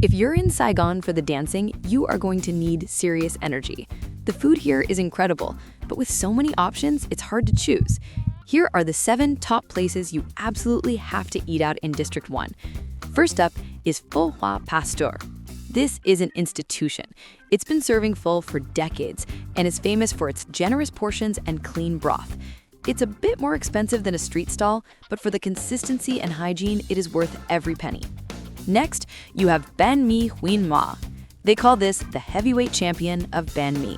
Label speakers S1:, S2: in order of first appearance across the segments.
S1: If you're in Saigon for the dancing, you are going to need serious energy. The food here is incredible, but with so many options, it's hard to choose. Here are the 7 top places you absolutely have to eat out in District 1. First up is Phở Hòa Pasteur. This is an institution. It's been serving pho for decades and is famous for its generous portions and clean broth. It's a bit more expensive than a street stall, but for the consistency and hygiene, it is worth every penny. Next, you have Banh Mi Huỳnh. They call this the heavyweight champion of Banh Mi.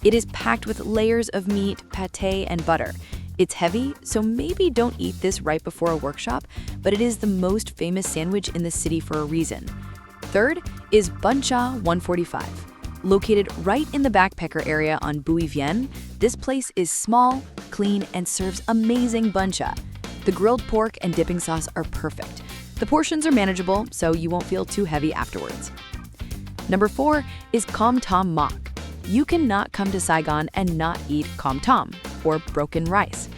S1: It is packed with layers of meat, pate, and butter. It's heavy, so maybe don't eat this right before a workshop, but it is the most famous sandwich in the city for a reason. Third is Bun Cha 145. Located right in the backpacker area on Viện, this place is small, clean, and serves amazing bun cha. The grilled pork and dipping sauce are perfect. The portions are manageable, so you won't feel too heavy afterwards. Number 4 is Com Tom Mok. You cannot come to Saigon and not eat Com Tom, or broken rice.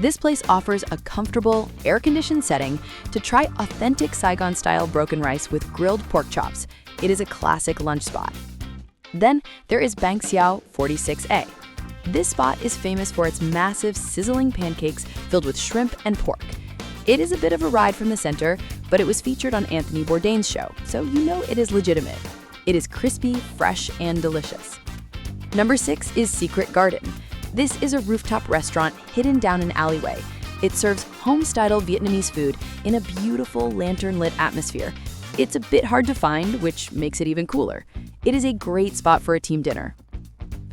S1: This place offers a comfortable, air-conditioned setting to try authentic Saigon-style broken rice with grilled pork chops. It is a classic lunch spot. Then there is Bang Xiao 46A. This spot is famous for its massive, sizzling pancakes filled with shrimp and pork. It is a bit of a ride from the center, but it was featured on Anthony Bourdain's show, so you know it is legitimate. It is crispy, fresh, and delicious. Number 6 is Secret Garden. This is a rooftop restaurant hidden down an alleyway. It serves home-style Vietnamese food in a beautiful lantern-lit atmosphere. It's a bit hard to find, which makes it even cooler. It is a great spot for a team dinner.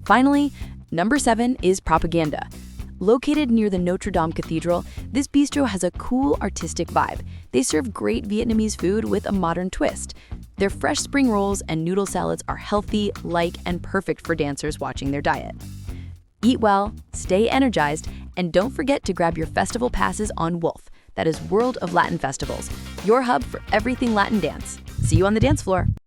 S1: Finally, number 7 is Propaganda. Located near the Notre Dame Cathedral, this bistro has a cool, artistic vibe. They serve great Vietnamese food with a modern twist. Their fresh spring rolls and noodle salads are healthy, light, and perfect for dancers watching their diet. Eat well, stay energized, and don't forget to grab your festival passes on Wolf. That is World of Latin Festivals, your hub for everything Latin dance. See you on the dance floor.